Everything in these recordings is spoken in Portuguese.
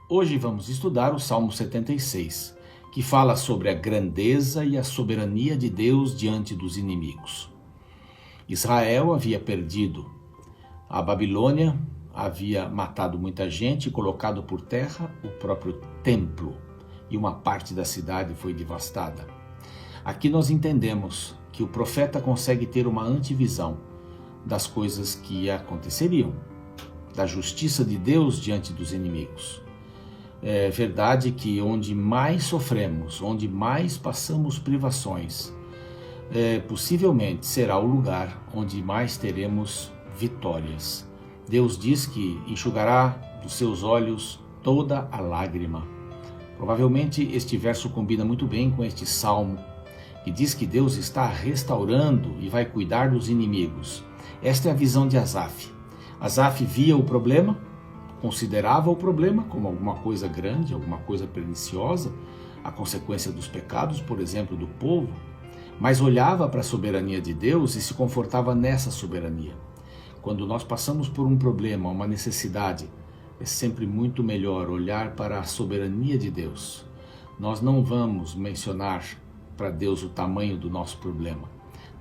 Hoje vamos estudar o Salmo 76, que fala sobre a grandeza e a soberania de Deus diante dos inimigos. Israel havia perdido, a Babilônia havia matado muita gente e colocado por terra o próprio templo, e uma parte da cidade foi devastada. Aqui nós entendemos que o profeta consegue ter uma antevisão das coisas que aconteceriam, da justiça de Deus diante dos inimigos. É verdade que onde mais sofremos, onde mais passamos privações, possivelmente será o lugar onde mais teremos vitórias. Deus diz que enxugará dos seus olhos toda a lágrima. Provavelmente este verso combina muito bem com este salmo, que diz que Deus está restaurando e vai cuidar dos inimigos. Esta é a visão de Asaf. Asaf via o problema, considerava o problema como alguma coisa grande, alguma coisa perniciosa, a consequência dos pecados, por exemplo, do povo, mas olhava para a soberania de Deus e se confortava nessa soberania. Quando nós passamos por um problema, uma necessidade, é sempre muito melhor olhar para a soberania de Deus. Nós não vamos mencionar para Deus o tamanho do nosso problema.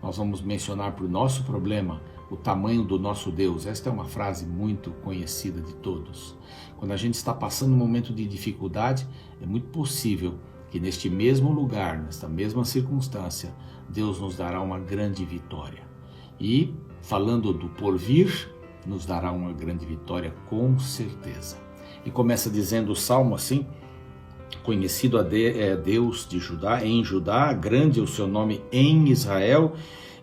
Nós vamos mencionar para o nosso problema o tamanho do nosso Deus. Esta é uma frase muito conhecida de todos. Quando a gente está passando um momento de dificuldade, é muito possível que neste mesmo lugar, nesta mesma circunstância, Deus nos dará uma grande vitória. E, falando do porvir, nos dará uma grande vitória com certeza. E começa dizendo o Salmo assim: conhecido é Deus de Judá, em Judá, grande é o seu nome em Israel,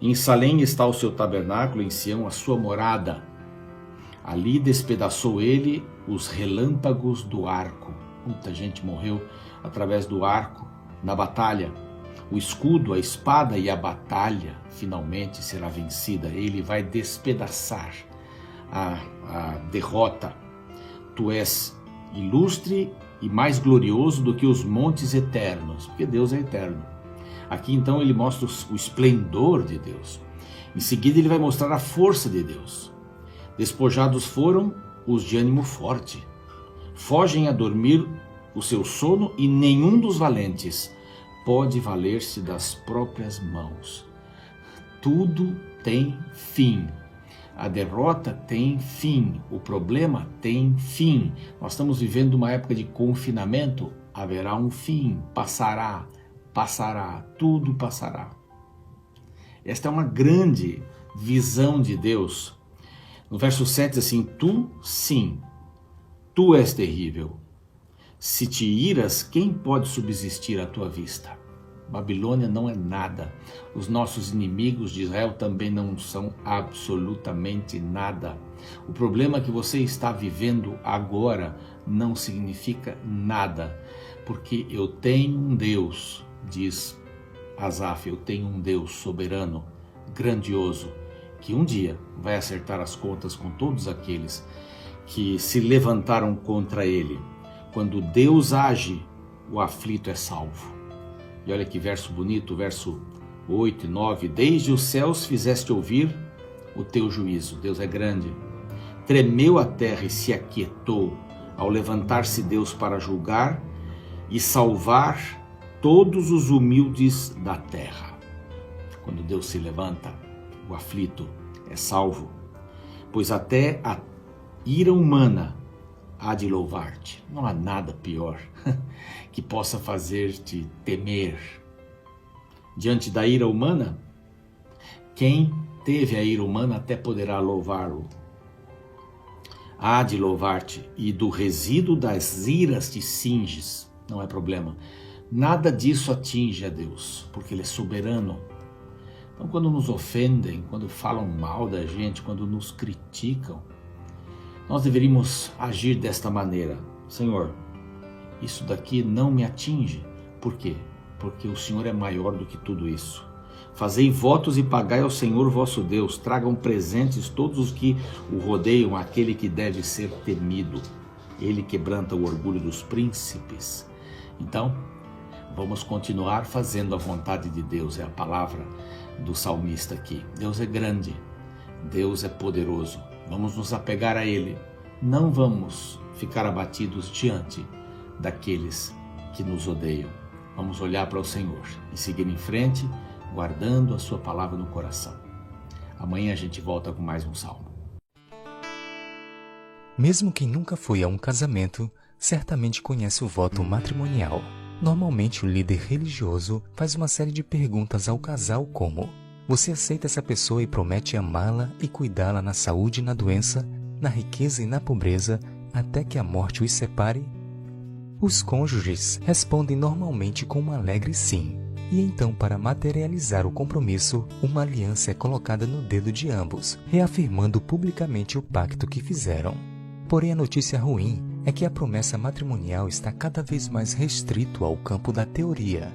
em Salém está o seu tabernáculo, em Sião a sua morada. Ali despedaçou ele os relâmpagos do arco. Muita gente morreu através do arco na batalha. O escudo, a espada e a batalha finalmente será vencida. Ele vai despedaçar a derrota. Tu és ilustre e mais glorioso do que os montes eternos, porque Deus é eterno. Aqui então ele mostra o esplendor de Deus. Em seguida ele vai mostrar a força de Deus. Despojados foram os de ânimo forte. Fogem a dormir o seu sono e nenhum dos valentes pode valer-se das próprias mãos. Tudo tem fim. A derrota tem fim, o problema tem fim. Nós estamos vivendo uma época de confinamento, haverá um fim, passará, tudo passará. Esta é uma grande visão de Deus. No verso 7 assim: tu, sim, tu és terrível. Se te iras, quem pode subsistir à tua vista? Babilônia não é nada. Os nossos inimigos de Israel também não são absolutamente nada. O problema que você está vivendo agora não significa nada, porque eu tenho um Deus, diz Asaf, eu tenho um Deus soberano, grandioso, que um dia vai acertar as contas com todos aqueles que se levantaram contra ele. Quando Deus age, o aflito é salvo. E olha que verso bonito, verso 8 e 9. Desde os céus fizeste ouvir o teu juízo. Deus é grande. Tremeu a terra e se aquietou ao levantar-se Deus para julgar e salvar todos os humildes da terra. Quando Deus se levanta, o aflito é salvo. Pois até a ira humana há de louvar-te. Não há nada pior que possa fazer-te temer. Diante da ira humana, quem teve a ira humana até poderá louvá-lo. Há de louvar-te, e do resíduo das iras te cinges. Não é problema. Nada disso atinge a Deus, porque Ele é soberano. Então, quando nos ofendem, quando falam mal da gente, quando nos criticam, nós deveríamos agir desta maneira: Senhor, isso daqui não me atinge. Por quê? Porque o Senhor é maior do que tudo isso. Fazei votos e pagai ao Senhor vosso Deus. Tragam presentes todos os que o rodeiam, aquele que deve ser temido. Ele quebranta o orgulho dos príncipes. Então, vamos continuar fazendo a vontade de Deus. É a palavra do salmista aqui. Deus é grande. Deus é poderoso. Vamos nos apegar a Ele. Não vamos ficar abatidos diante daqueles que nos odeiam. Vamos olhar para o Senhor e seguir em frente, guardando a sua palavra no coração. Amanhã a gente volta com mais um salmo. Mesmo quem nunca foi a um casamento, certamente conhece o voto matrimonial. Normalmente o líder religioso faz uma série de perguntas ao casal como: você aceita essa pessoa e promete amá-la e cuidá-la na saúde e na doença, na riqueza e na pobreza, até que a morte os separe? Os cônjuges respondem normalmente com um alegre sim. E então, para materializar o compromisso, uma aliança é colocada no dedo de ambos, reafirmando publicamente o pacto que fizeram. Porém, a notícia ruim é que a promessa matrimonial está cada vez mais restrito ao campo da teoria.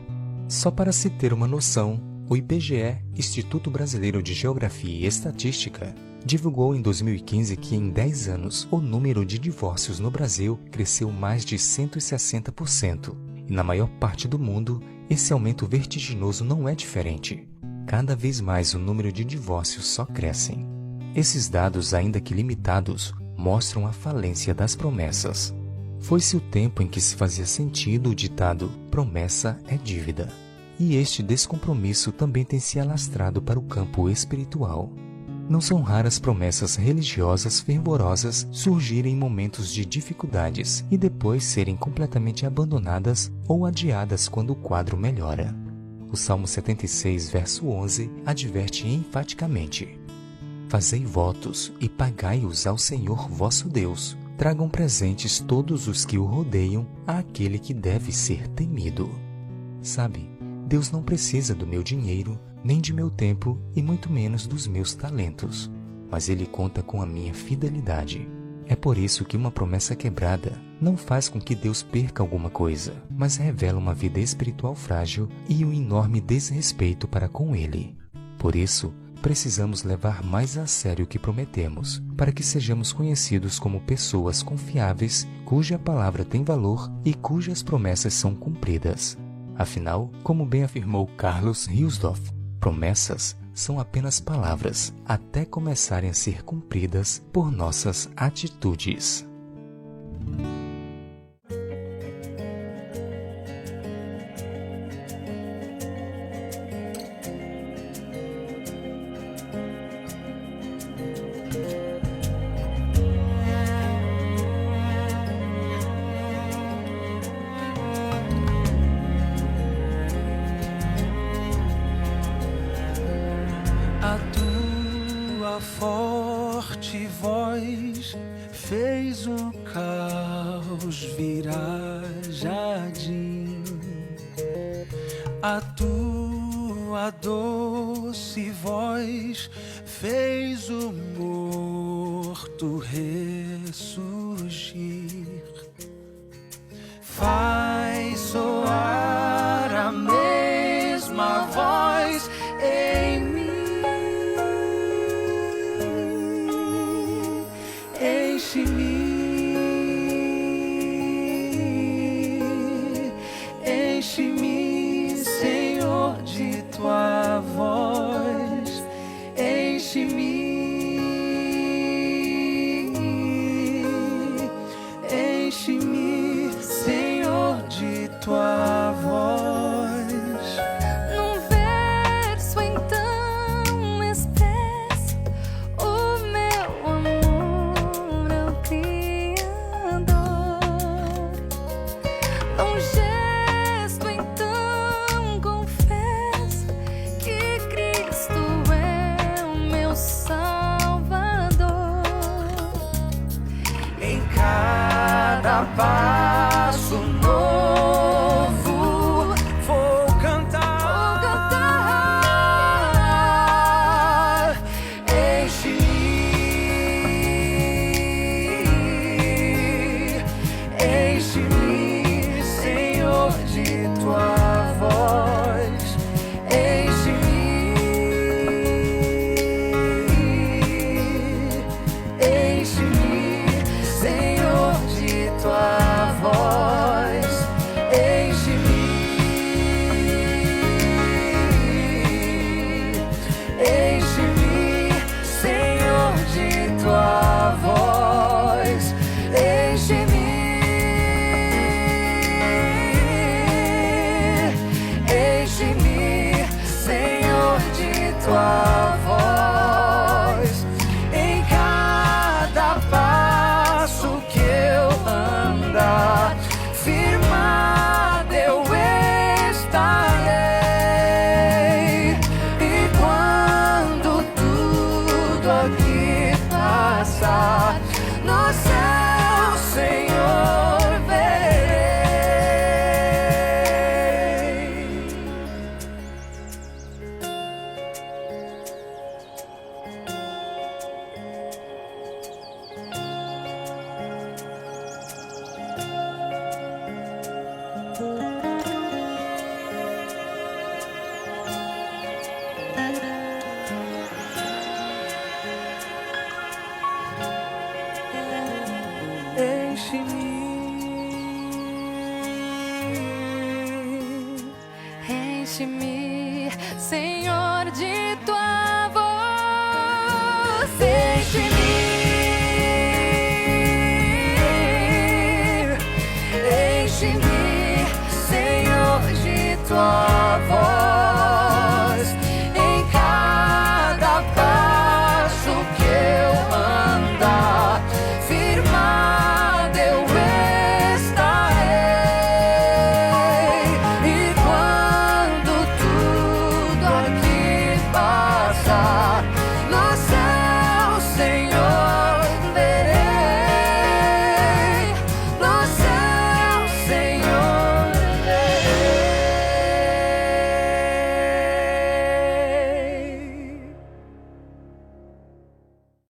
Só para se ter uma noção, o IBGE, Instituto Brasileiro de Geografia e Estatística, divulgou em 2015 que em 10 anos o número de divórcios no Brasil cresceu mais de 160%. E na maior parte do mundo, esse aumento vertiginoso não é diferente. Cada vez mais o número de divórcios só crescem. Esses dados, ainda que limitados, mostram a falência das promessas. Foi-se o tempo em que se fazia sentido o ditado "promessa é dívida". E este descompromisso também tem se alastrado para o campo espiritual. Não são raras promessas religiosas fervorosas surgirem em momentos de dificuldades e depois serem completamente abandonadas ou adiadas quando o quadro melhora. O Salmo 76, verso 11, adverte enfaticamente: fazei votos e pagai-os ao Senhor vosso Deus. Tragam presentes todos os que o rodeiam àquele que deve ser temido. Sabe, Deus não precisa do meu dinheiro, nem de meu tempo e muito menos dos meus talentos. Mas Ele conta com a minha fidelidade. É por isso que uma promessa quebrada não faz com que Deus perca alguma coisa, mas revela uma vida espiritual frágil e um enorme desrespeito para com Ele. Por isso, precisamos levar mais a sério o que prometemos, para que sejamos conhecidos como pessoas confiáveis, cuja palavra tem valor e cujas promessas são cumpridas. Afinal, como bem afirmou Carlos Riusdorf, promessas são apenas palavras até começarem a ser cumpridas por nossas atitudes. A tua forte voz fez o caos virar jardim. A tua doce voz fez o morto ressurgir. Faz soar a mesma voz em mim. Enche-me, Senhor, de tua voz. Enche-me, enche-me, Senhor, de tua voz. Num verso então expresso o meu amor ao Criador. Num gesto então confesso que Cristo é o meu Salvador. Em cada passo novo vou cantar. Enche-me, enche-me, Senhor, de tua voz. Enche-me, enche-me, Senhor, de tua voz. Enche-me, Senhor, de tua voz. Enche-me, enche-me, Senhor, de tua voz.